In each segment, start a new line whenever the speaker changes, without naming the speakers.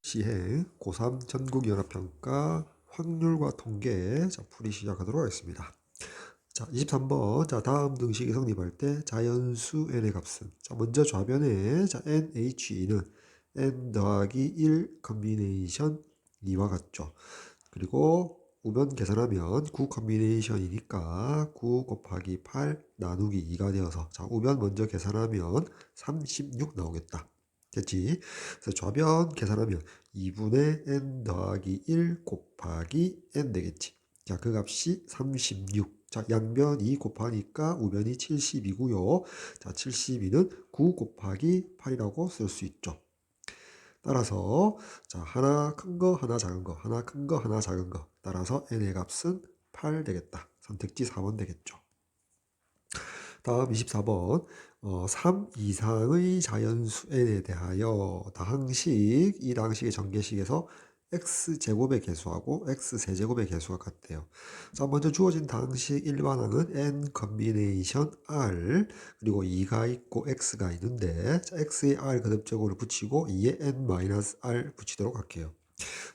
시행 고3 전국연합평가 확률과 통계 풀이 시작하도록 하겠습니다. 자, 23번. 자, 다음 등식이 성립할 때 자연수 n의 값은 먼저 좌변에 NHE는 n 더하기 1 컨비네이션 2와 같죠. 그리고 우변 계산하면 9 컨비네이션이니까 9 곱하기 8 나누기 2가 되어서 자, 우변 먼저 계산하면 36 나오겠다. 됐지? 그래서 좌변 계산하면 2분의 n 더하기 1 곱하기 n 되겠지. 자, 그 값이 36. 자, 양변 2 곱하니까 우변이 70이고요. 자, 72는 9 곱하기 8이라고 쓸 수 있죠. 따라서 자, 하나 큰 거, 하나 작은 거, 하나 큰 거, 하나 작은 거. 따라서 n의 값은 8 되겠다. 선택지 4번 되겠죠. 다음 24번. 3 이상의 자연수 n에 대하여 이 당식의 전개식에서 x제곱의 개수하고 x세제곱의 개수가 같대요. 자, 먼저 주어진 당식 일반항은 n 컨비네이션 r 그리고 2가 있고 x가 있는데 자, x에 r 거듭제곱을 붙이고 2에 n-r 붙이도록 할게요.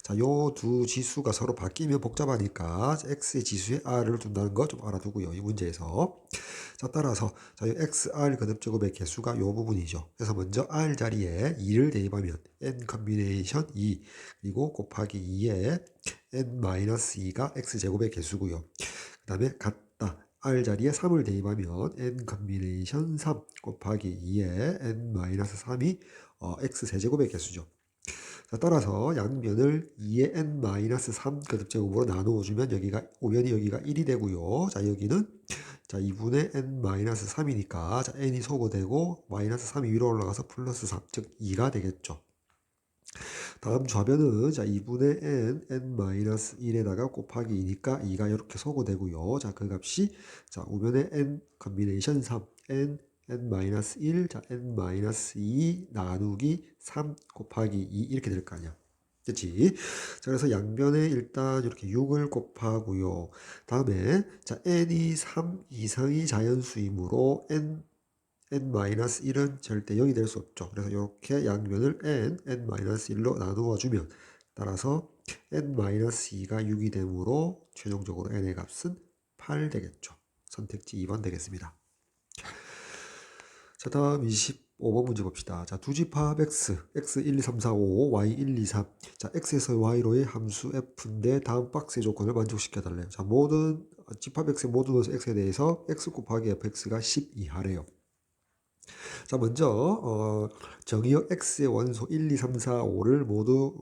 자, 요 두 지수가 서로 바뀌면 복잡하니까 x의 지수에 r을 둔다는 거 좀 알아두고요. 이 문제에서. 자, 따라서 자, 이 xr 거듭제곱의 개수가 요 부분이죠. 그래서 먼저 r 자리에 2를 대입하면 n 컨비네이션 2 그리고 곱하기 2에 n-2가 x제곱의 개수고요. 그 다음에 같다. r 자리에 3을 대입하면 n 컨비네이션 3 곱하기 2에 n-3이 x세제곱의 개수죠. 자, 따라서 양변을 2의 n-3 거듭제곱으로 나누어주면 여기가 우변이 여기가 1이 되고요. 자, 여기는 자 2분의 n-3이니까 자, n이 소거되고 마이너스 3이 위로 올라가서 플러스 3, 즉 2가 되겠죠. 다음 좌변은 자 2분의 n-1에다가 곱하기 2니까 2가 이렇게 소거되고요. 자, 그 값이 자 우변의 n 컨비네이션 3, n-1, 자 n-2 나누기 3 곱하기 2 이렇게 될 거 아니야. 그치? 자, 그래서 양변에 일단 이렇게 6을 곱하고요. 다음에 자 n이 3 이상이 자연수이므로 n-1은 절대 0이 될 수 없죠. 그래서 이렇게 양변을 n-1로 나누어 주면 따라서 n-2가 6이 되므로 최종적으로 n의 값은 8 되겠죠. 선택지 2번 되겠습니다. 자, 다음 25번 문제 봅시다. 자, 두 집합 x 1, 2, 3, 4, 5, y 1, 2, 3. 자, x에서 y로의 함수 f인데 다음 박스의 조건을 만족시켜 달래요. 자, 모든 집합 x의 모든 x에 대해서 x 곱하기 fx가 10 이하래요. 자, 먼저 정의역 x의 원소 1, 2, 3, 4, 5를 모두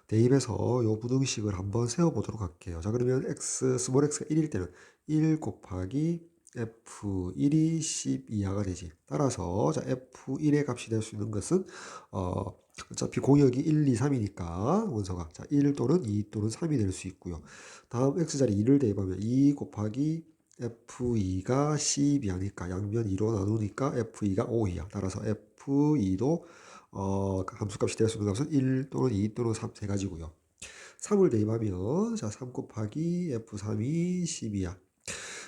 대입해서 요 부등식을 한번 세워보도록 할게요. 자, 그러면 스몰 x가 1일 때는 1 곱하기 f1이 10 이하가 되지. 따라서 자, f1의 값이 될 수 있는 것은 어차피 공역이 1, 2, 3이니까 원소가 자, 1 또는 2 또는 3이 될 수 있고요. 다음 x자리 2를 대입하면 2 곱하기 F2가 10이 하니까 양변 2로 나누니까 F2가 5이야. 따라서 F2도 함수값이 될 수 있는 값은 1 또는 2 또는 3 세 가지고요. 3을 대입하면 자, 3 곱하기 F3이 10이야.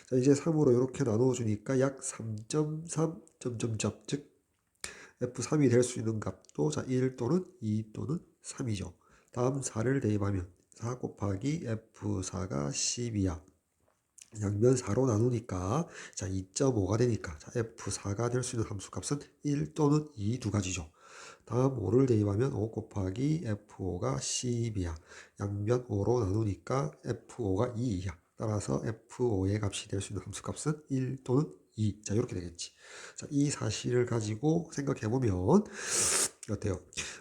자, 이제 3으로 이렇게 나누어 주니까 약 3.3 점점점 즉 F3이 될 수 있는 값도 자, 1 또는 2 또는 3이죠. 다음 4를 대입하면 4 곱하기 F4가 10이야. 양변 4로 나누니까 자 2.5가 되니까 자 F4가 될 수 있는 함수값은 1 또는 2 두 가지죠. 다음 5를 대입하면 5 곱하기 F5가 10이야. 양변 5로 나누니까 F5가 2이야. 따라서 F5의 값이 될 수 있는 함수값은 1 또는 2. 자, 이렇게 되겠지. 자, 이 사실을 가지고 생각해 보면 어때요?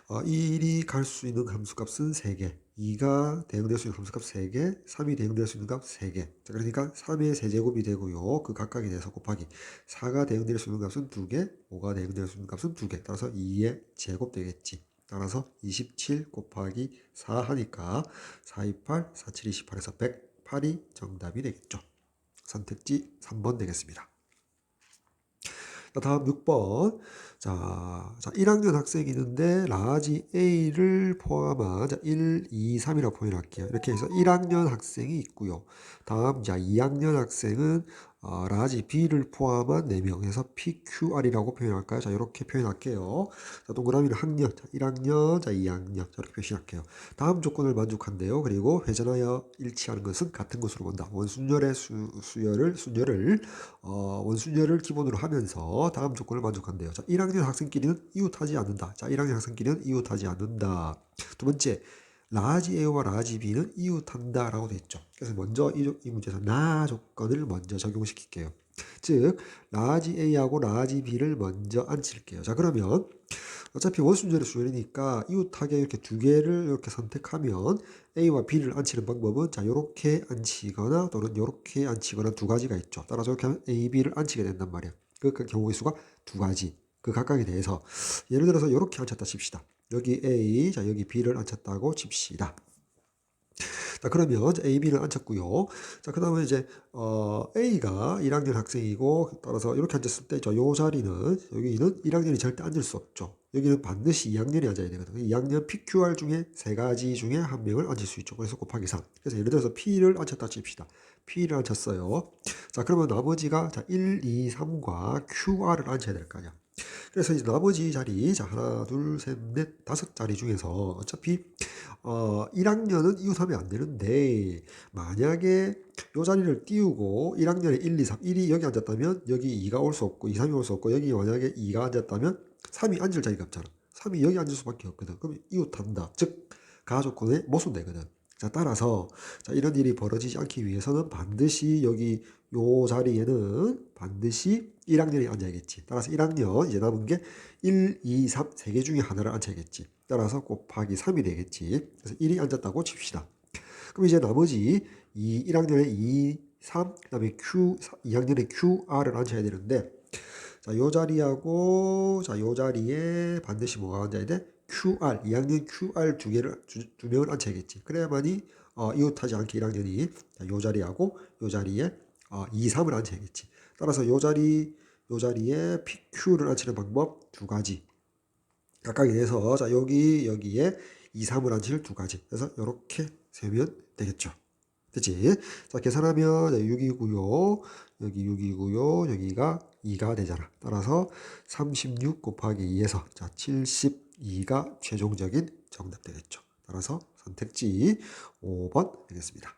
1이 갈 수 있는 함수값은 3개, 2가 대응될 수 있는 함수값 3개, 3이 대응될 수 있는 값 3개. 자, 그러니까 3의 세제곱이 되고요. 그 각각에 대해서 곱하기 4가 대응될 수 있는 값은 2개, 5가 대응될 수 있는 값은 2개. 따라서 2의 제곱 되겠지. 따라서 27 곱하기 4 하니까 428, 47, 28에서 108이 정답이 되겠죠. 선택지 3번 되겠습니다. 다음 6번. 자, 1학년 학생이 있는데 라지 A를 포함한 1, 2, 3이라고 표현할게요. 이렇게 해서 1학년 학생이 있고요. 다음 자 2학년 학생은 라지 B를 포함한 4명에서 PQR이라고 표현할까요? 자, 이렇게 표현할게요. 자, 동그라미는 학년, 자, 1학년, 자, 2학년, 자, 이렇게 표시할게요. 다음 조건을 만족한대요. 그리고 회전하여 일치하는 것은 같은 것으로 본다. 원순열의 원순열을 기본으로 하면서 다음 조건을 만족한대요. 자, 1학년 학생끼리는 이웃하지 않는다. 자, 1학년 학생끼리는 이웃하지 않는다. 두 번째, 라지 A와 라지 B는 이웃한다 라고 되어 있죠. 그래서 먼저 이 문제에서 나 조건을 먼저 적용시킬게요. 즉 라지 A하고 라지 B를 먼저 앉힐게요. 자, 그러면 어차피 원순절의 수열이니까 이웃하게 이렇게 두 개를 이렇게 선택하면 A와 B를 앉히는 방법은 자, 요렇게 앉히거나 또는 요렇게 앉히거나 두 가지가 있죠. 따라서 이렇게 하면 A, B를 앉히게 된단 말이야. 그 경우의 수가 두 가지. 그 각각에 대해서 예를 들어서 요렇게 앉혔다 칩시다. 여기 A, 자, 여기 B를 앉혔다고 칩시다. 자, 그러면 A, B를 앉혔고요. 자, 그 다음에 이제 A가 1학년 학생이고 따라서 이렇게 앉았을 때 요 자리는 여기는 1학년이 절대 앉을 수 없죠. 여기는 반드시 2학년이 앉아야 되거든요. 2학년 PQR 중에 세 가지 중에 한 명을 앉을 수 있죠. 그래서 곱하기 3. 그래서 예를 들어서 P를 앉혔다 칩시다. P를 앉혔어요. 자, 그러면 나머지가 자, 1, 2, 3과 QR을 앉혀야 될 거 아니야. 그래서 이제 나머지 자리, 자, 하나, 둘, 셋, 넷, 5자리 중에서 어차피 1학년은 이웃하면 안 되는데 만약에 요 자리를 띄우고 1학년에 1, 2, 3, 1이 여기 앉았다면 여기 2가 올 수 없고 2, 3이 올 수 없고 여기 만약에 2가 앉았다면 3이 앉을 자리가 없잖아. 3이 여기 앉을 수밖에 없거든. 그럼 이웃한다. 즉 가조건에 모순되거든. 자, 따라서 자, 이런 일이 벌어지지 않기 위해서는 반드시 여기 요 자리에는 반드시 1학년이 앉아야겠지. 따라서 1학년 이제 남은 게 1, 2, 3 세 개 중에 하나를 앉혀야겠지. 따라서 곱하기 3이 되겠지. 그래서 1이 앉았다고 칩시다. 그럼 이제 나머지 1학년에 2, 3, 그 다음에 2학년에 QR을 앉혀야 되는데 자, 요 자리하고 자, 요 자리에 반드시 뭐가 앉아야 돼? QR, 2학년 QR 두 명을 앉혀야겠지. 그래야만이 이웃하지 않게 1학년이 자, 요 자리하고 요 자리에 2, 3을 앉혀야겠지. 따라서 요 자리에 PQ를 앉히는 방법 두 가지. 각각에 대해서 자, 여기에 2, 3을 앉힐 두 가지. 그래서 이렇게 세면 되겠죠. 됐지? 자, 계산하면 6이고요. 여기 6이고요. 여기가 2가 되잖아. 따라서 36 곱하기 2에서 자, 72가 최종적인 정답 되겠죠. 따라서 선택지 5번 되겠습니다.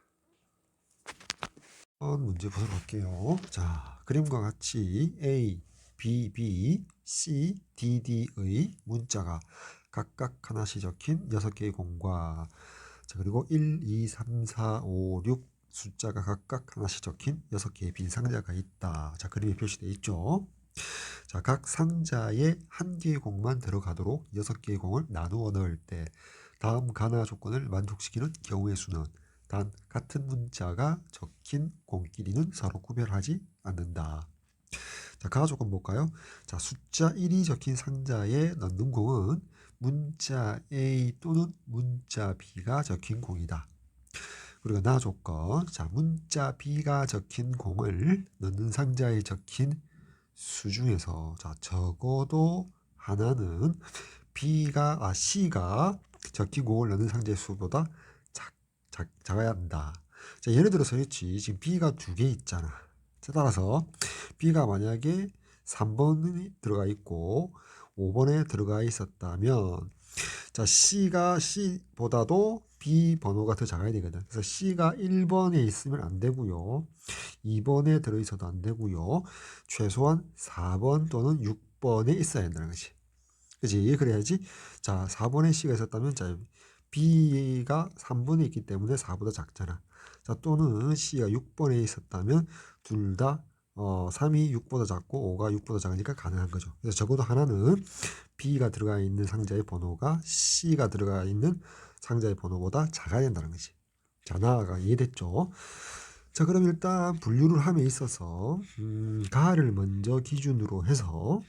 문제 보도록 할게요. 자, 그림과 같이 A, B, B, C, D, D의 문자가 각각 하나씩 적힌 6개의 공과 자, 그리고 1, 2, 3, 4, 5, 6 숫자가 각각 하나씩 적힌 6개의 빈 상자가 있다. 자, 그림에 표시되어 있죠. 자, 각 상자에 한 개의 공만 들어가도록 6개의 공을 나누어 넣을 때 다음 가나 조건을 만족시키는 경우의 수는 단 같은 문자가 적힌 공끼리는 서로 구별하지 않는다. 자, 가나 조건 볼까요? 자, 숫자 1이 적힌 상자에 넣는 공은 문자 A 또는 문자 B가 적힌 공이다. 그리고 나 조건. 자, 문자 B가 적힌 공을 넣는 상자에 적힌 수 중에서 자, 적어도 하나는 C가 적힌 공을 넣는 상자의 수보다 작아야 한다. 자, 예를 들어서 그렇지. 지금 B가 두 개 있잖아. 자, 따라서 B가 만약에 3번이 들어가 있고 5번에 들어가 있었다면 자, C보다도 B 번호가 더 작아야 되거든. 그래서 C가 1번에 있으면 안 되고요. 2번에 들어있어도 안 되고요. 최소한 4번 또는 6번에 있어야 한다는 거지. 그지? 그래야지. 자, 4번에 C가 있었다면 자, B가 3번에 있기 때문에 4보다 작잖아. 자, 또는 C가 6번에 있었다면 둘 다 3이 6보다 작고 5가 6보다 작으니까 가능한 거죠. 그래서 적어도 하나는 B가 들어가 있는 상자의 번호가 C가 들어가 있는 상자의 번호보다 작아야 된다는 거지. 자, 나아가 이해됐죠? 자, 그럼 일단 분류를 함에 있어서 가를 먼저 기준으로 해서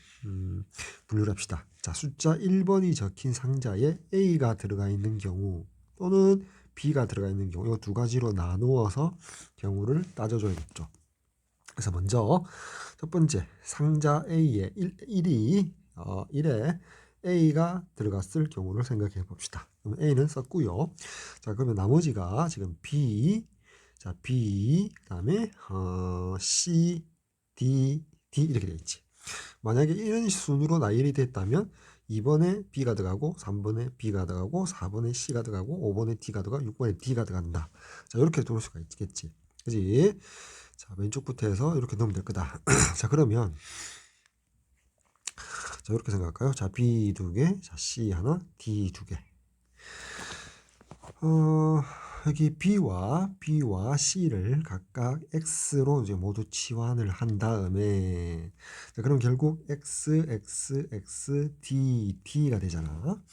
분류를 합시다. 자, 숫자 1번이 적힌 상자에 A가 들어가 있는 경우 또는 B가 들어가 있는 경우 이 두 가지로 나누어서 경우를 따져줘야겠죠. 그래서 먼저 첫 번째 상자 A에 1에 A가 들어갔을 경우를 생각해 봅시다. 그럼 A는 썼고요. 자, 그러면 나머지가 지금 B, 자, B, 그다음에 C, D, D 이렇게 되어 있지. 만약에 이런 순으로 나열이 됐다면 2번에 B가 들어가고 3번에 B가 들어가고 4번에 C가 들어가고 5번에 D가 들어가고 6번에 D가 들어간다. 자, 이렇게 들어올 수가 있겠지. 그지? 자, 왼쪽부터 해서 이렇게 넣으면 될 거다. 자, 그러면 자, 이렇게 생각할까요? 자, B 두 개, 자, C 하나, D 두 개. 여기 B와 C를 각각 X로 이제 모두 치환을 한 다음에, 자, 그럼 결국 X, X, X, D, D가 되잖아.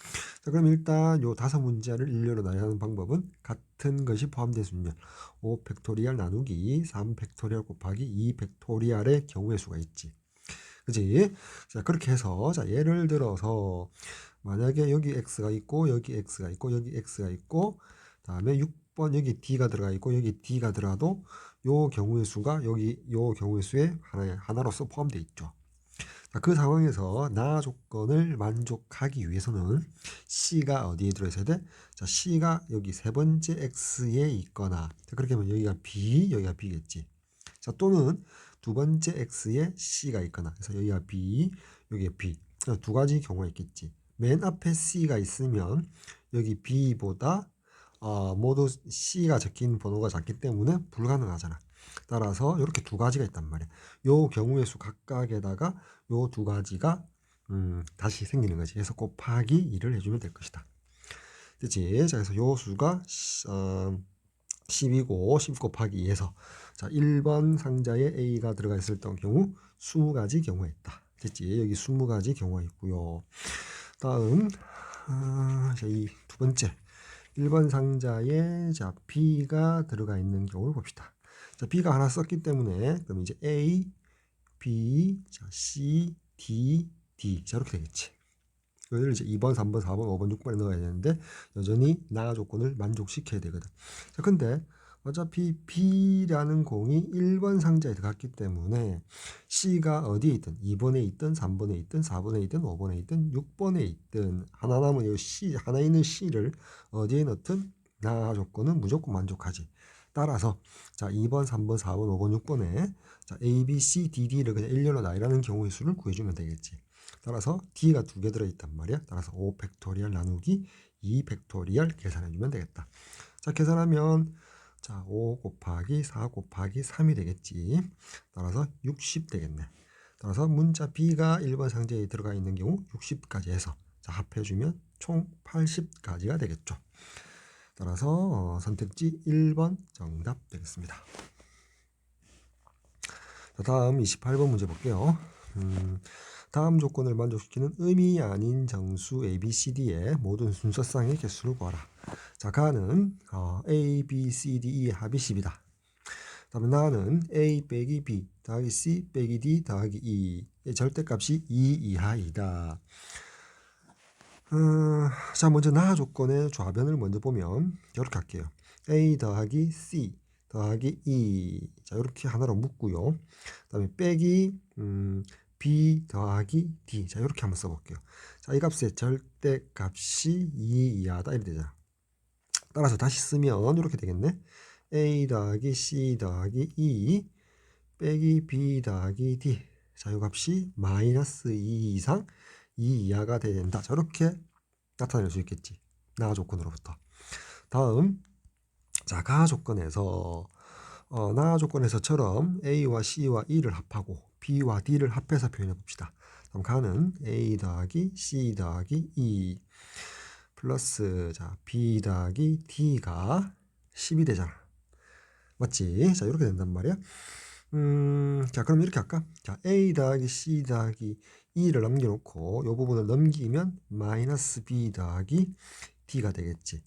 자, 그럼 일단 요 다섯 문자를 일렬로 나열하는 방법은 같은 것이 포함된 순열 5 팩토리얼 나누기 3 팩토리얼 곱하기 2 팩토리얼의 경우의 수가 있지. 그지? 자, 그렇게 해서, 자, 예를 들어서, 만약에 여기 X가 있고, 여기 X가 있고, 여기 X가 있고, 다음에 6번 여기 D가 들어가 있고, 여기 D가 들어가도, 요 경우의 수가 여기, 요 경우의 수의 하나로서 포함되어 있죠. 자, 그 상황에서 나 조건을 만족하기 위해서는 C가 어디에 들어있어야 돼? 자, C가 여기 세 번째 X에 있거나, 자, 그렇게 하면 여기가 B, 여기가 B겠지. 자, 또는 두 번째 X에 C가 있거나, 그래서 여기가 B, 여기가 B. 두 가지 경우가 있겠지. 맨 앞에 C가 있으면 여기 B보다 모두 C가 적힌 번호가 작기 때문에 불가능하잖아. 따라서 이렇게 두 가지가 있단 말이야. 요 경우의 수 각각에다가 요 두 가지가 다시 생기는 거지. 그래서 곱하기 2를 해주면 될 것이다. 그치? 자, 그래서 요 수가 10이고 10 곱하기 2에서 자, 1번 상자에 A가 들어가 있을 경우 20가지 경우가 있다. 됐지? 여기 20가지 경우가 있고요. 다음 자, 이 두 번째 1번 상자에 자, B가 들어가 있는 경우를 봅시다. 자, B가 하나 썼기 때문에 그럼 이제 A, B, 자, C, D, D 자, 이렇게 되겠지. 이걸 이제 2번, 3번, 4번, 5번, 6번에 넣어야 되는데 여전히 나 조건을 만족시켜야 되거든. 자, 근데 어차피 B라는 공이 1번 상자에 들어갔기 때문에 C가 어디에 있든 2번에 있든 3번에 있든 4번에 있든 5번에 있든 6번에 있든 하나 남은 이 C 하나 있는 C를 어디에 넣든 나 조건은 무조건 만족하지. 따라서 자, 2번, 3번, 4번, 5번, 6번에 자, A, B, C, D, D를 그냥 일렬로 나열하는 경우의 수를 구해주면 되겠지. 따라서 D가 두 개 들어있단 말이야. 따라서 5 팩토리얼 나누기 2 팩토리얼 계산해주면 되겠다. 자, 계산하면 자, 5 곱하기 4 곱하기 3이 되겠지. 따라서 60 되겠네. 따라서 문자 B가 1번 상자에 들어가 있는 경우 60까지 해서 자, 합해주면 총 80까지가 되겠죠. 따라서 선택지 1번 정답 되겠습니다. 자, 다음 28번 문제 볼게요. 다음 조건을 만족시키는 의미 아닌 정수 ABCD의 모든 순서상의 개수를 구하라. 자, 가는 A, B, C, D, E의 합이 10이다. 다음에 나는 A 빼기 B 더하기 C 빼기 D 더하기 E의 절대값이 2 이하이다. 자, 먼저 나 조건의 좌변을 먼저 보면 이렇게 할게요. A 더하기 C 더하기 E. 자, 이렇게 하나로 묶고요. 그 다음에 빼기 B 더하기 D. 자, 이렇게 한번 써볼게요. 자, 이 값의 절대값이 2 이하다. 이렇게 되잖아. 따라서 다시 쓰면 이렇게 되겠네. A 더하기 C 더하기 E 빼기 B 더하기 D. 자, 이 값이 마이너스 2 이상 2 이하가 돼야 된다. 저렇게 나타낼 수 있겠지. 나 조건으로부터. 다음, 자, 가 조건에서 나 조건에서처럼 A와 C와 E를 합하고 B와 D를 합해서 표현해 봅시다. 그럼 가는 A 더하기 C 더하기 E 플러스 자, B 더하기 D가 10이 되잖아. 맞지? 자, 이렇게 된단 말이야. 자, 그럼 이렇게 할까? 자, A 더하기 C 더하기 E를 넘겨놓고 이 부분을 넘기면 마이너스 B 더하기 D가 되겠지.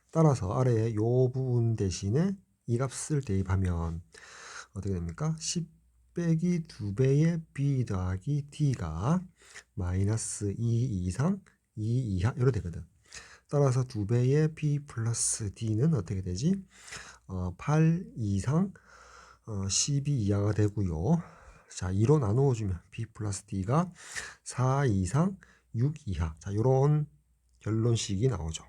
따라서 아래에 이 부분 대신에 이 값을 대입하면 어떻게 됩니까? 10 빼기 2배의 B 더하기 D가 마이너스 2 이상 2 이하 이렇게 되거든. 따라서 2배의 B 플러스 D는 어떻게 되지? 8 이상 12 이하가 되고요. 자, 2로 나누어주면 B 플러스 D가 4 이상 6 이하. 자, 이런 결론식이 나오죠.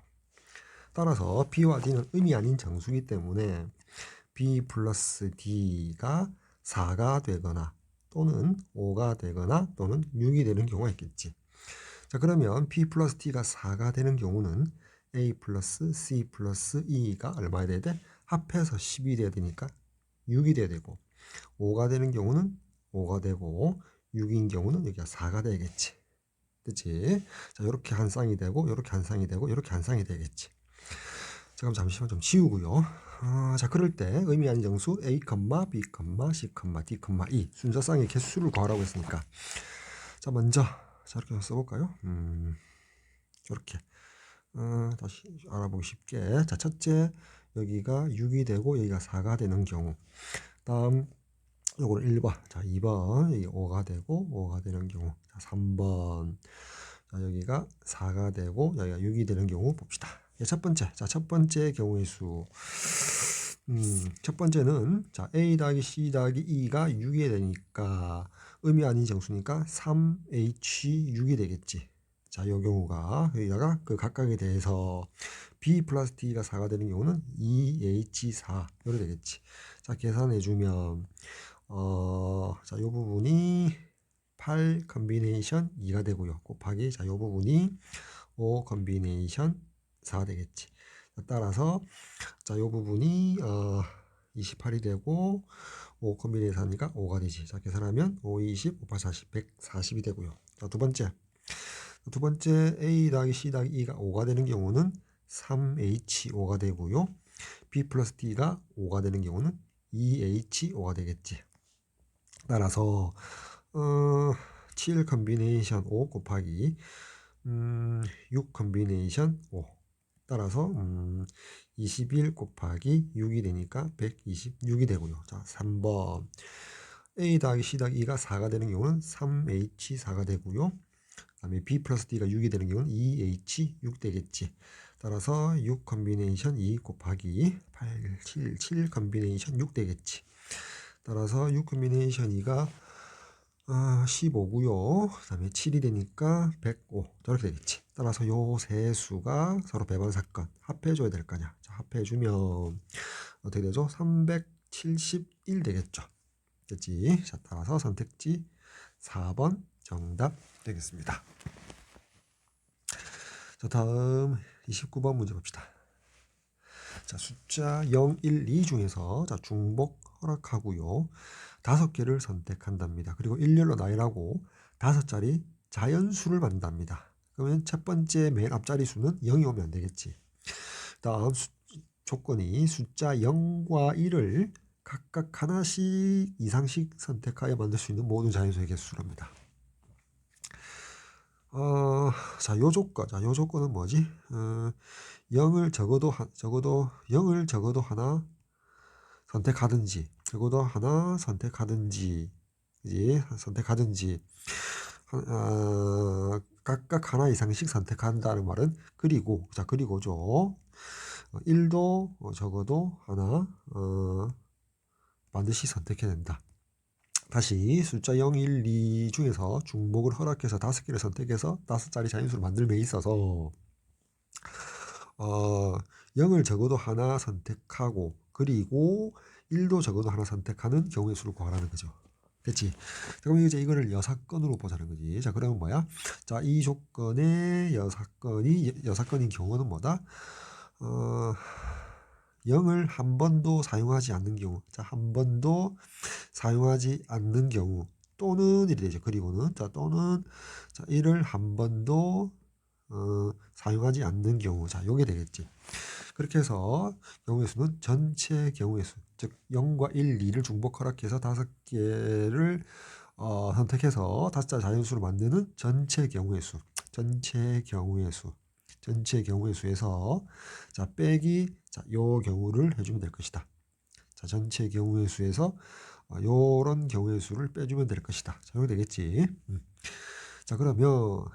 따라서 B와 D는 의미 아닌 정수이기 때문에 B 플러스 D가 4가 되거나 또는 5가 되거나 또는 6이 되는 경우가 있겠지. 자, 그러면 B 플러스 D가 4가 되는 경우는 A 플러스 C 플러스 E가 얼마 돼야 돼? 합해서 10이 돼야 되니까 6이 돼야 되고, 5가 되는 경우는 5가 되고, 6인 경우는 여기가 4가 되겠지. 그치? 자, 이렇게 한 쌍이 되고, 이렇게 한 쌍이 되고, 이렇게 한 쌍이 되겠지. 자, 그럼 잠시만 좀 지우고요. 자, 그럴 때 의미 아닌 정수 A, B, C, D, E 순서쌍의 개수를 구하라고 했으니까, 자, 먼저 자, 이렇게 써볼까요? 이렇게 다시 알아보기 쉽게. 자, 첫째 여기가 6이 되고 여기가 4가 되는 경우, 다음 요거는 1번, 자 2번 여기 5가 되고 5가 되는 경우, 자 3번, 자 여기가 4가 되고 여기가 6이 되는 경우 봅시다. 첫 번째, 자 첫 번째 경우의 수, 첫 번째는 자 A 더하기 C 더하기 E가 6이 되니까 의미 아닌 정수니까 3H6이 되겠지. 자, 요 경우가 여기다가 그 각각에 대해서 B 플러스 D가 4가 되는 경우는 2H4 이렇게 되겠지. 자, 계산해 주면 자, 요 부분이 8 컨비네이션 2가 되고요. 곱하기 자, 요 부분이 5 컨비네이션 4 되겠지. 자, 따라서 자, 요 부분이 28이 되고 5 컨비네이션 4니까 5가 되지. 자, 계산하면 5, 20, 5, 8, 40, 140이 되고요. 자, 두 번째 A 더하기 C 더하기 E가 5가 되는 경우는 3H5가 되고요. B 플러스 D가 5가 되는 경우는 2H5가 되겠지. 따라서 7 컨비네이션 5 곱하기 6 컨비네이션 5, 따라서 21 곱하기 6이 되니까 126이 되고요. 자, 3번 A 더하기 C 더하기 E가 4가 되는 경우는 3H4가 되고요. 그 다음에 B 플러스 D가 6이 되는 경우는 2H6 되겠지. 따라서 6 컨비네이션 2 곱하기 8, 7 컨비네이션 6 되겠지. 따라서 6 컨비네이션 2가 15고요. 그 다음에 7이 되니까 105 저렇게 되겠지. 따라서 요 세 수가 서로 배분 사건 합해줘야 될 거냐. 자, 합해주면 어떻게 되죠? 371 되겠죠. 됐지? 자, 따라서 선택지 4번 정답 되겠습니다. 자, 다음 29번 문제 봅시다. 자, 숫자 0, 1, 2 중에서 자, 중복 허락하고요. 5개를 선택한답니다. 그리고 일렬로 나열하고 5자리 자연수를 만든답니다. 그러면 첫 번째 맨 앞자리 수는 0이 오면 안 되겠지. 다음 조건이 숫자 0과 1을 각각 하나씩 이상씩 선택하여 만들 수 있는 모든 자연수의 개수랍니다. 자, 요 조건은 뭐지? 0을 적어도 0을 적어도 하나 선택하든지, 적어도 하나 선택하든지, 그지? 선택하든지, 각각 하나 이상씩 선택한다는 말은 그리고죠. 1도 적어도 하나 반드시 선택해야 된다. 다시 숫자 0, 1, 2 중에서 중복을 허락해서 5개를 선택해서 5자리 자연수를 만들면 있어서 0을 적어도 하나 선택하고 그리고 1도 적어도 하나 선택하는 경우의 수를 구하라는 거죠. 됐지? 그럼 이제 이거를 여사건으로 보자는 거지. 자, 그러면 뭐야? 자, 이 조건의 여사건인 경우는 뭐다? 0을 한 번도 사용하지 않는 경우. 자, 한 번도 사용하지 않는 경우 또는 이래 되죠. 그리고는 또는 1을 한 번도 사용하지 않는 경우. 자, 요게 되겠지. 그렇게 해서 경우의 수는 전체 경우의 수, 즉 0과 1, 2를 중복 허락해서 5개를 선택해서 5자리 자연수를 만드는 전체 경우의 수, 전체 경우의 수에서 자, 빼기 요 경우를 해주면 될 것이다. 자, 전체 경우의 수에서 요런 경우의 수를 빼주면 될 것이다. 자, 이렇게 되겠지. 자, 그러면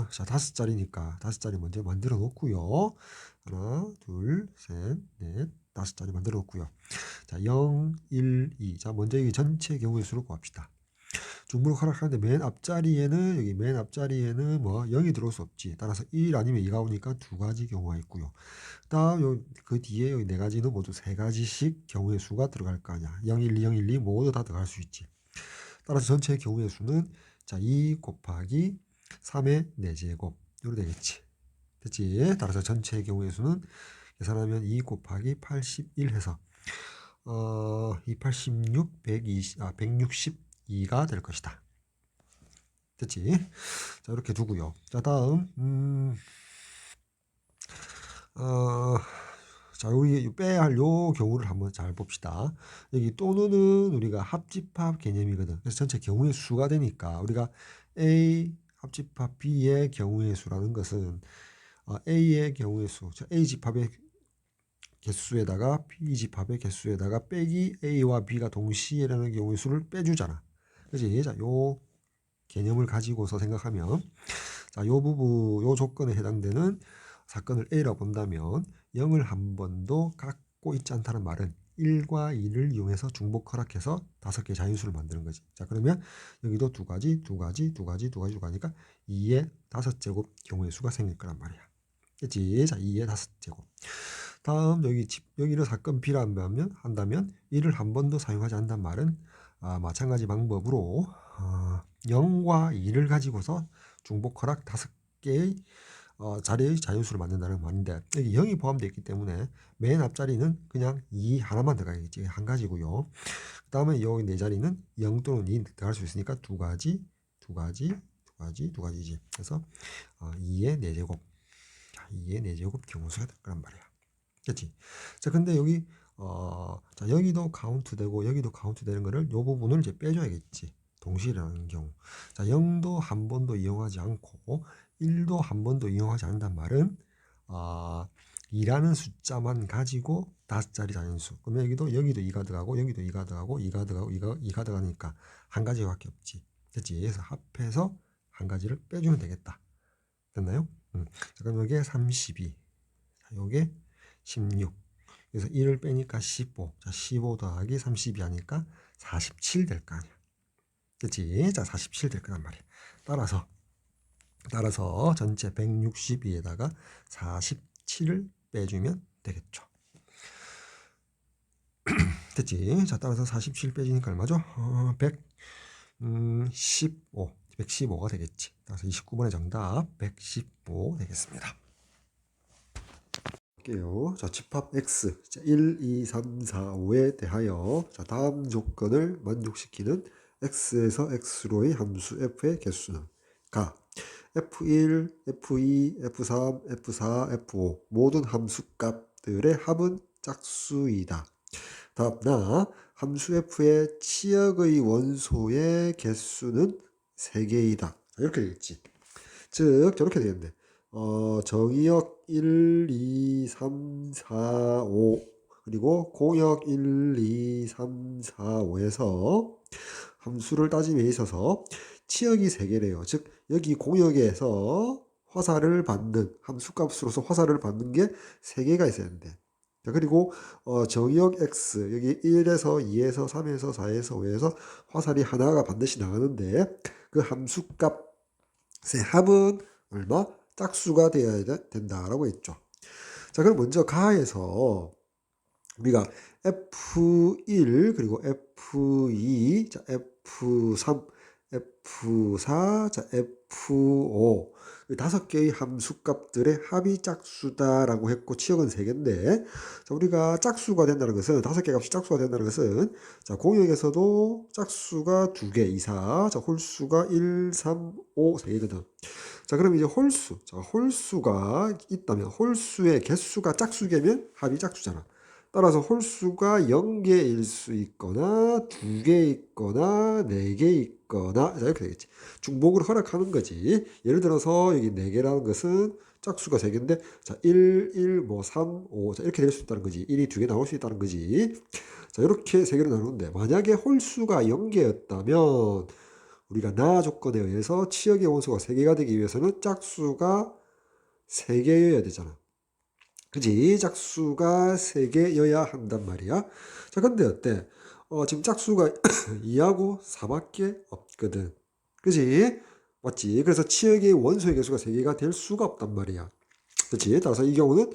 자, 5자리니까 5자리 먼저 만들어 놓고요. 하나, 둘, 셋, 넷, 5자리 만들어 놓고요. 자, 0, 1, 2. 자, 먼저 이 전체 경우의 수를 구합시다. 중복을 허락하는데 맨 앞자리에는 여기 맨 앞자리에는 뭐 0이 들어올 수 없지. 따라서 1 아니면 2가 오니까 두 가지 경우가 있고요. 다음 그 뒤에 여기 네 가지는 모두 세 가지씩 경우의 수가 들어갈 거 아니야. 0, 1, 2, 0, 1, 2 모두 다 들어갈 수 있지. 따라서 전체 경우의 수는 자, 2 곱하기 3의 4제곱 이렇게 되겠지. 됐지? 따라서 전체 경우의 수는 계산하면 2 곱하기 81 해서 286, 162가 될 것이다. 됐지? 자, 이렇게 두고요. 자, 다음 자, 우리 빼야 할 요 경우를 한번 잘 봅시다. 여기 또는은 우리가 합집합 개념이거든. 그래서 전체 경우의 수가 되니까 우리가 A 합집합 B의 경우의 수라는 것은 A의 경우의 수, A 집합의 개수에다가 B 집합의 개수에다가 빼기 A와 B가 동시에라는 경우의 수를 빼주잖아. 그지? 자, 요 개념을 가지고서 생각하면 자, 요 부분, 요 조건에 해당되는 사건을 A라고 본다면 0을 한 번도 갖고 있지 않다는 말은 1과 2를 이용해서 중복 허락해서 5개의 자연수를 만드는 거지. 자, 그러면 여기도 두 가지 하니까 2의 5제곱 경우의 수가 생길 거란 말이야. 그치? 자, 2의 5제곱. 다음 여기를 사건 B라 한다면 1을 한 번도 사용하지 않는단 말은 마찬가지 방법으로 0과 2를 가지고서 중복 허락 5개의 자리의 자연수를 만든다는 말인데 여기 0이 포함되어 있기 때문에 맨 앞자리는 그냥 2 하나만 들어가겠지. 한 가지고요. 그 다음에 여기 네 자리는 0 또는 2 들어갈 수 있으니까 두 가지지. 그래서 2의 4제곱 2의 4제곱 경우수가 될 거란 말이야. 그렇지? 자, 근데 여기 자, 여기도 카운트 되고 여기도 카운트 되는 거를 요 부분을 이제 빼줘야겠지. 동시라는 경우. 자, 0도 한 번도 이용하지 않고 1도 한 번도 이용하지 않는단 말은 2라는 숫자만 가지고 5자리 자연수. 그러면 여기도 2가 들어가고 여기도 2가 들어가고 2가 들어가고 2가 들어가니까 한 가지밖에 없지. 됐지? 그래서 합해서 한 가지를 빼주면 되겠다. 됐나요? 자, 그럼 여기에 32. 자, 요게 16. 그래서 1을 빼니까 15. 자, 15 더하기 32 하니까 47 될 거 아니야. 그치? 자, 47 될 거란 말이야. 따라서 전체 162에다가 47을 빼주면 되겠죠. 됐지? 자, 따라서 47 빼주니까 얼마죠? 115가 되겠지. 따라서 29번의 정답 115 되겠습니다. 할게요. 자, 집합 X 1, 2, 3, 4, 5에 대하여 자, 다음 조건을 만족시키는 X에서 X로의 함수 F의 개수는 가 F1, F2, F3, F4, F5 모든 함수 값들의 합은 짝수이다. 답 나 함수 F의 치역의 원소의 개수는 3개이다. 이렇게 되겠지. 즉 저렇게 되겠네. 정의역 1, 2, 3, 4, 5 그리고 공역 1, 2, 3, 4, 5에서 함수를 따짐에 있어서 치역이 3개래요. 즉 여기 공역에서 화살을 받는 함수값으로서 화살을 받는 게 3개가 있어야 되는데 자, 그리고 정의역 x 여기 1에서 2에서 3에서 4에서 5에서 화살이 하나가 반드시 나가는데 그 함수값의 합은 얼마? 짝수가 되어야 된다라고 했죠. 자, 그럼 먼저 가에서 우리가 F1 그리고 F2 자, F3 F4 자, F5 다섯 개의 함수값들의 합이 짝수다라고 했고 치역은 3개인데 자, 우리가 짝수가 된다는 것은 5개 값이 짝수가 된다는 것은 자, 공역에서도 짝수가 2개 이사 자, 홀수가 1, 3, 5 3개거든. 자, 그럼 이제 홀수. 자, 홀수가 있다면 홀수의 개수가 짝수개면 합이 짝수잖아. 따라서 홀수가 0개일 수 있거나 2개 있거나 4개 있거나 자, 이렇게 되겠지. 중복을 허락하는 거지. 예를 들어서 여기 4개라는 것은 짝수가 3개인데 자, 1, 뭐 3, 5 자, 이렇게 될 수 있다는 거지. 1이 2개 나올 수 있다는 거지. 자, 이렇게 3개로 나누는데 만약에 홀수가 0개였다면 우리가 나 조건에 의해서 치역의 원소가 3개가 되기 위해서는 짝수가 3개여야 되잖아. 그지? 짝수가 3개여야 한단 말이야. 자, 근데 어때? 지금 짝수가 2하고 4밖에 없거든. 그지? 맞지? 그래서 치역의 원소의 개수가 3개가 될 수가 없단 말이야. 그치? 따라서 이 경우는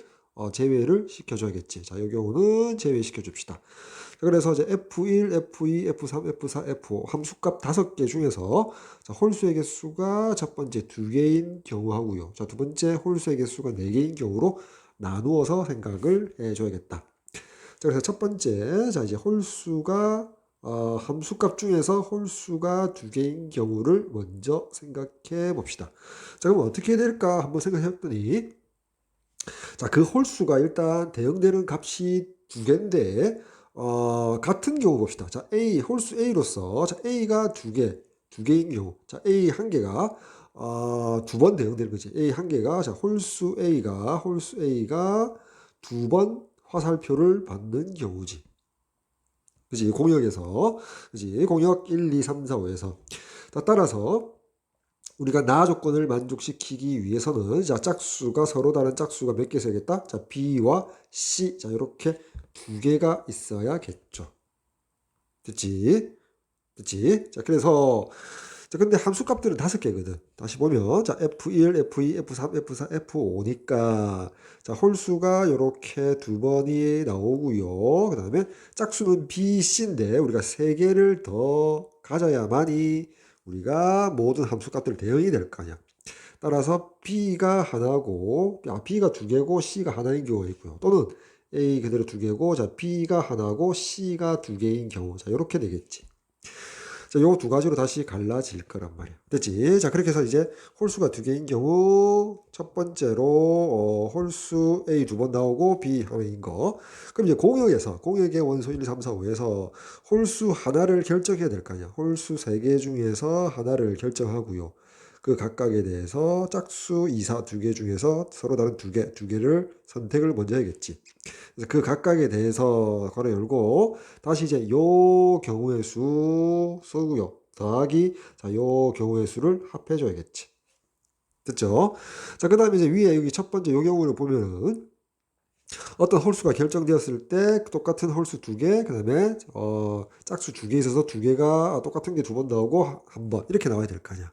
제외를 시켜줘야겠지. 자, 이 경우는 제외시켜 줍시다. 자, 그래서 이제 F1, F2, F3, F4, F5 함수값 5개 중에서 자, 홀수의 개수가 첫 번째 2개인 경우 하고요. 자, 두 번째 홀수의 개수가 4개인 경우로 나누어서 생각을 해줘야겠다. 자, 그래서 첫 번째, 자, 이제 홀수가, 함수값 중에서 홀수가 2개인 경우를 먼저 생각해 봅시다. 자, 그럼 어떻게 될까 한번 생각해 봤더니, 자, 그 홀수가 일단 대응되는 값이 2개인데, 같은 경우 봅시다. 자, A, 홀수 A로서, 자, A가 2개인 경우, 자, A 한 개가, 2번 대응되는 거지. A 한 개가, 자, 홀수 A가 2번 화살표를 받는 경우지. 그지? 공역에서. 그지? 공역 1, 2, 3, 4, 5에서. 따라서, 우리가 나 조건을 만족시키기 위해서는 자 짝수가 서로 다른 짝수가 몇 개 있어야겠다. 자 B와 C 자 이렇게 2개가 있어야겠죠. 됐지? 됐지? 자 그래서 자 근데 함수 값들은 5개거든. 다시 보면 자 F1, F2, F3, F4, F5니까 자 홀수가 이렇게 2번이 나오고요. 그 다음에 짝수는 B, C인데 우리가 3개를 더 가져야만이 우리가 모든 함수 값들 대응이 될 거 아니야. 따라서 B가 하나고, B가 2개고 C가 하나인 경우가 있고요. 또는 A 그대로 2개고, 자, B가 하나고 C가 2개인 경우. 자, 이렇게 되겠지. 자, 요 두 가지로 다시 갈라질 거란 말이야. 됐지? 자, 그렇게 해서 이제 홀수가 2개인 경우, 첫 번째로, 홀수 A 2번 나오고 B 하나인 거. 그럼 이제 공역의 원소 1, 2, 3, 4, 5에서 홀수 하나를 결정해야 될 거 아니야. 홀수 3개 중에서 하나를 결정하고요. 그 각각에 대해서 짝수 2, 4 2개 중에서 서로 다른 2개를 선택을 먼저 해야겠지. 그래서 그 각각에 대해서 괄호 열고 다시 이제 요 경우의 수 쓰고요. 더하기 자 요 경우의 수를 합해 줘야겠지. 됐죠? 자, 그다음에 이제 위에 여기 첫 번째 요 경우를 보면은 어떤 홀수가 결정되었을 때 똑같은 홀수 2개, 그다음에 짝수 2개 있어서 2개가 똑같은 게 2번 나오고 한 번 이렇게 나와야 될 거 아니야.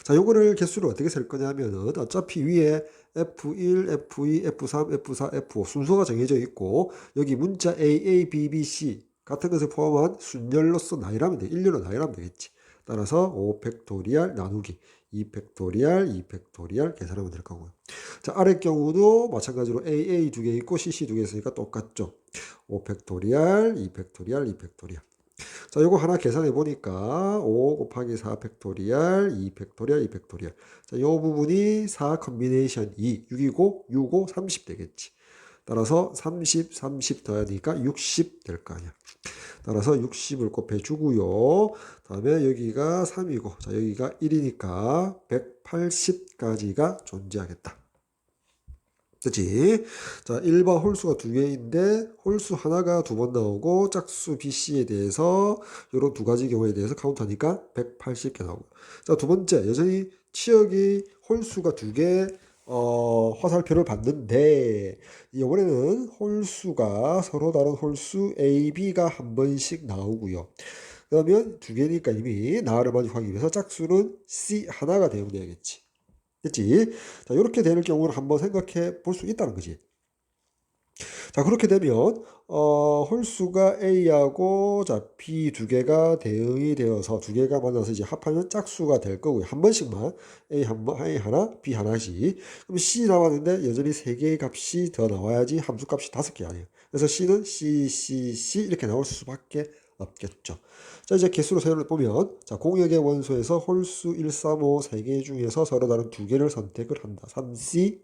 자, 요거를 개수를 어떻게 셀 거냐면은 어차피 위에 F1, F2, F3, F4, F5 순서가 정해져 있고 여기 문자 A, A, B, B, C 같은 것을 포함한 순열로서 나열하면 돼. 일렬로 나열하면 되겠지. 따라서 5 팩토리얼 나누기 2 팩토리얼, 2 팩토리얼 계산하면 될 거고요. 자, 아래 경우도 마찬가지로 A, A 2개 있고 C, C 2개 있으니까 똑같죠. 5 팩토리얼, 2 팩토리얼, 2 팩토리얼. 자, 요거 하나 계산해 보니까 5 곱하기 4 팩토리얼, 2 팩토리얼, 2 팩토리얼. 자, 요 부분이 4 컨비네이션 2, 6이고 6, 5, 30 되겠지. 따라서 30, 30 더하니까 60 될 거 아니야. 따라서 60을 곱해 주고요. 다음에 여기가 3이고, 자, 여기가 1이니까 180까지가 존재하겠다. 그치? 자, 1번 홀수가 2개인데 홀수 하나가 2번 나오고 짝수 BC에 대해서 이런 2가지 경우에 대해서 카운트하니까 180개 나오고. 자, 두 번째 여전히 치역이 홀수가 2개 화살표를 받는데 이번에는 홀수가 서로 다른 홀수 A, B가 한 번씩 나오고요. 그러면 2개니까 이미 나를 만족하기 위해서 짝수는 C 하나가 대응돼야겠지. 됐지? 자, 이렇게 되는 경우를 한번 생각해 볼 수 있다는 거지. 자, 그렇게 되면, 홀수가 A하고, 자, B 2개가 대응이 되어서 2개가 만나서 이제 합하면 짝수가 될 거고요. 한 번씩만. A 한 번, A 하나, B 하나씩. 그럼 C 나왔는데 여전히 3개의 값이 더 나와야지 함수 값이 5개 아니에요. 그래서 C는 C, C, C 이렇게 나올 수밖에 없겠죠. 자, 이제 개수로 세를 보면, 자, 공역의 원소에서 홀수 1, 3, 5, 3개 중에서 서로 다른 2개를 선택을 한다. 3C,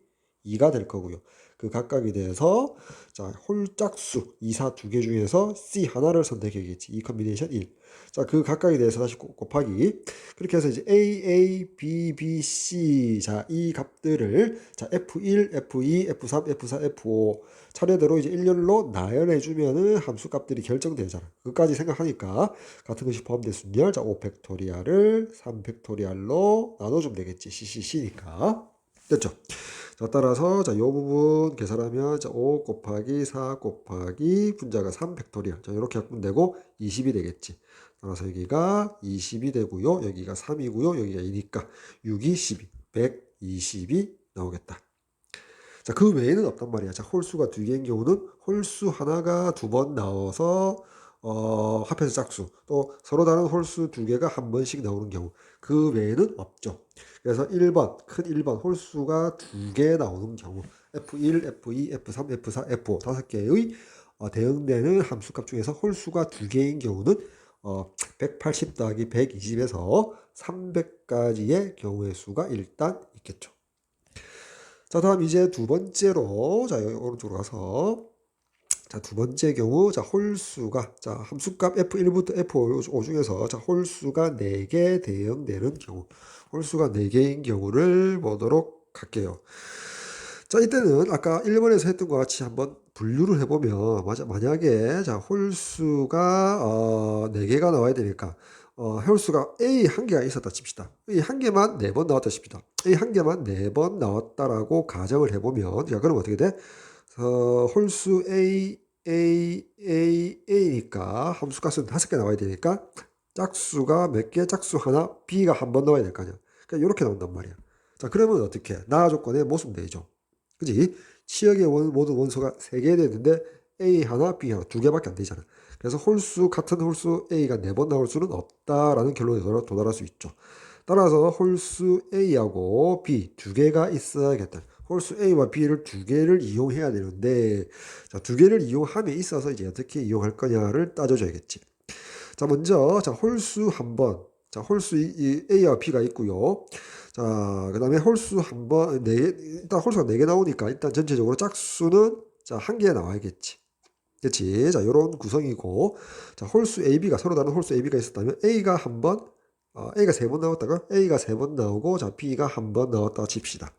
2가 될 거고요. 그 각각에 대해서, 자, 홀짝수 2, 4, 2개 중에서 C 하나를 선택해야겠지. 이 컨비네이션 1. 자, 그 각각에 대해서 다시 곱하기. 그렇게 해서 이제 A, A, B, B, C. 자, 이 값들을, 자, F1, F2, F3, F4, F5. 차례대로 이제 일렬로 나열해주면은 함수 값들이 결정되잖아. 그까지 생각하니까 같은 것이 포함된 순열. 자, 5 팩토리얼을 3 팩토리얼로 나눠주면 되겠지. CCC니까. 됐죠? 자, 따라서 자, 요 부분 계산하면 자, 5 곱하기 4 곱하기 분자가 3 팩토리얼. 자, 이렇게 하면 되고 20이 되겠지. 따라서 여기가 20이 되고요. 여기가 3이고요. 여기가 2니까 6이 12. 120이 나오겠다. 자, 그 외에는 없단 말이야. 자, 홀수가 두 개인 경우는 홀수 하나가 두 번 나와서 합해서 짝수, 또 서로 다른 홀수 두 개가 한 번씩 나오는 경우, 그 외에는 없죠. 그래서 1번, 큰 1번 홀수가 두 개 나오는 경우, F1, F2, F3, F4, F5 다섯 개의 대응되는 함수값 중에서 홀수가 두 개인 경우는 180 더하기 120에서 300까지의 경우의 수가 일단 있겠죠. 자, 다음 이제 두 번째로, 자, 여기 오른쪽으로 가서, 자, 두 번째 경우, 자, 홀수가, 자, 함수값 F1부터 F5 중에서, 자, 홀수가 4개 대응되는 경우, 홀수가 4개인 경우를 보도록 할게요. 자, 이때는 아까 1번에서 했던 것 같이 한번 분류를 해보면, 만약에, 자, 홀수가, 4개가 나와야 되니까, 홀수가 A 한 개가 있었다 칩시다. A 한 개만 4번 나왔다 칩시다. A 한 개만 4번 나왔다라고 가정을 해보면, 자, 그럼 어떻게 돼? 홀수 A니까 함수값은 5개 나와야 되니까 짝수가 몇 개? 짝수 하나, B가 한 번 나와야 될 거 아니야. 그러니까 이렇게 나온단 말이야. 자, 그러면 어떻게? 나와 조건에 모순 되죠. 그지? 치역의 모든 원소가 3개 되는데 A 하나, B 하나, 2개밖에 안 되잖아. 그래서 같은 홀수 A가 4번 나올 수는 없다라는 결론에 도달할 수 있죠. 따라서 홀수 A하고 B 2개가 있어야겠다. 홀수 A와 B를 2개를 이용해야 되는데, 자, 2개를 이용함에 있어서 이제 어떻게 이용할 거냐를 따져줘야겠지. 자, 먼저, 자, 홀수 한 번. 자, 홀수 이 A와 B가 있고요. 자, 그 다음에 홀수 한 번, 일단 홀수가 4개 나오니까 일단 전체적으로 짝수는 자, 1개 나와야겠지. 그치? 자, 요런 구성이고, 자, 홀수 AB가, 서로 다른 홀수 AB가 있었다면, A가 한 번, A가 3번 나왔다가, A가 3번 나오고, 자, B가 한 번 나왔다가 칩시다.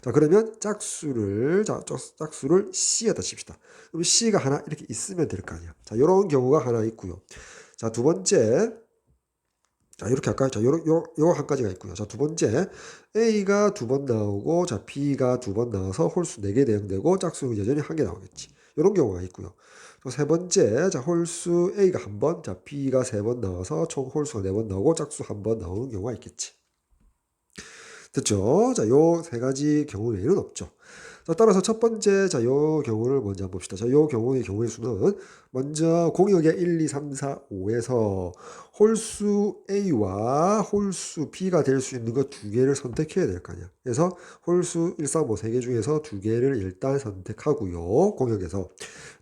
자, 그러면 짝수를 C에다 칩시다. 그럼 C가 하나 이렇게 있으면 될 거 아니야. 자, 요런 경우가 하나 있고요. 자, 두 번째, 자, 이렇게 할까요? 자, 요 한 가지가 있고요. 자, 두 번째, A가 2번 나오고, 자, B가 2번 나와서 홀수 4개 대응되고, 짝수는 여전히 1개 나오겠지. 이런 경우가 있고요. 또 세 번째, 자, 홀수 A가 한 번, 자, B가 3번 나와서 총 홀수가 4번 나오고, 짝수 한 번 나오는 경우가 있겠지. 됐죠? 자, 요 세 가지 경우 외에는 없죠. 자, 따라서 첫 번째, 자, 요 경우를 먼저 한번 봅시다. 자, 요 경우의 수는 먼저 공역의 1, 2, 3, 4, 5에서 홀수 A와 홀수 B가 될 수 있는 것 2개를 선택해야 될 거 아니야. 그래서 홀수 1, 4, 5, 3개 중에서 2개를 일단 선택하고요. 공역에서.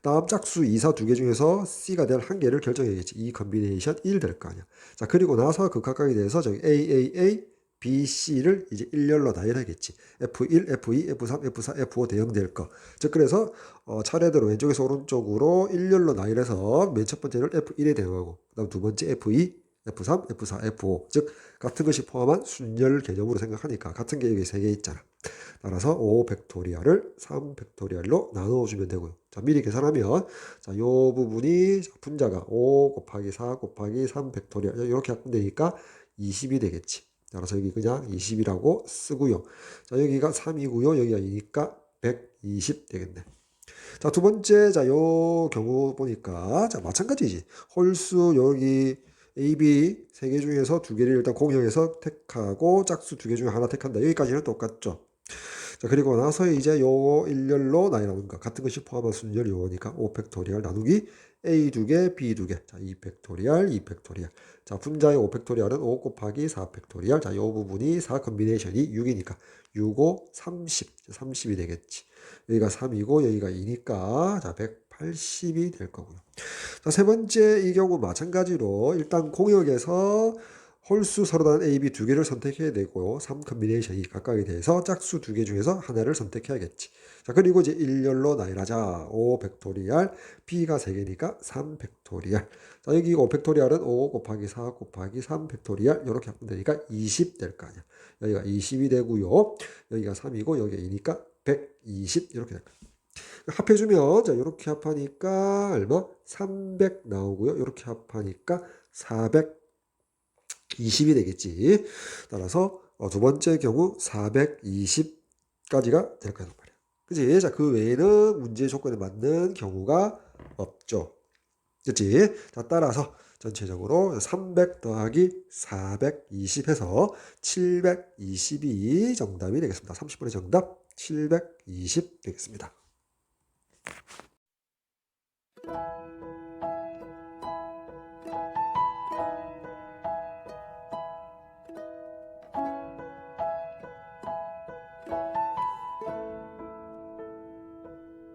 다음 짝수 2, 4, 2개 중에서 C가 될 한 개를 결정해야겠지. 이 컨비네이션 1 될 거 아니야. 자, 그리고 나서 그 각각에 대해서 저기 A, B, C를 이제 일렬로 나열하겠지. F1, F2, F3, F4, F5 대응될 거. 즉 그래서 차례대로 왼쪽에서 오른쪽으로 일렬로 나열해서 맨 첫 번째를 F1에 대응하고 그다음 두 번째 F2, F3, F4, F5 즉 같은 것이 포함한 순열 개념으로 생각하니까 같은 게 여기 3개 있잖아. 따라서 5 팩토리얼을 3 팩토리얼로 나누어주면 되고요. 자, 미리 계산하면 자, 요 부분이 분자가 5 곱하기 4 곱하기 3 팩토리얼 이렇게 하면 되니까 20이 되겠지. 따라서 여기 그냥 20이라고 쓰고요. 자, 여기가 3이고요. 여기가 2니까 120 되겠네. 자, 두 번째, 자, 요 경우 보니까, 자, 마찬가지지. 홀수 여기 A, B 세 개 중에서 2개를 일단 공형해서 택하고 짝수 2개 중에 하나 택한다. 여기까지는 똑같죠. 자, 그리고 나서 이제 요 일렬로 나누는 거. 같은 것이 포함한 순열 요거니까 5 팩토리얼 나누기 A 2개, B 2개. 자, 2 팩토리얼, 2 팩토리얼. 자, 분자의 5 팩토리얼은 5 곱하기 4 팩토리얼. 자, 요 부분이 4 컨비네이션이 6이니까 6, 5, 30. 30이 되겠지. 여기가 3이고 여기가 2니까 자, 180이 될 거고요. 자, 세 번째 이 경우 마찬가지로 일단 공역에서 홀수 서로 다른 A, B 2개를 선택해야 되고 3 컨비네이션이 각각에 대해서 짝수 2개 중에서 하나를 선택해야겠지. 자, 그리고 이제 일렬로 나열하자. 5 팩토리얼, B가 3개니까 3 팩토리얼. 자, 여기 5 팩토리얼은 5 곱하기 4 곱하기 3 팩토리얼 이렇게 하면 되니까 20 될 거 아니야. 여기가 20이 되고요. 여기가 3이고 여기가 2니까 120 이렇게 될 거야. 합해주면 자 이렇게 합하니까 얼마? 300 나오고요. 이렇게 합하니까 420이 되겠지. 따라서 두 번째 경우 420 까지가 될 거란 말이야. 그지? 자, 그 외에는 문제 조건에 맞는 경우가 없죠. 그치? 자, 따라서 전체적으로 300 더하기 420 해서 722 정답이 되겠습니다. 30번의 정답 720 되겠습니다.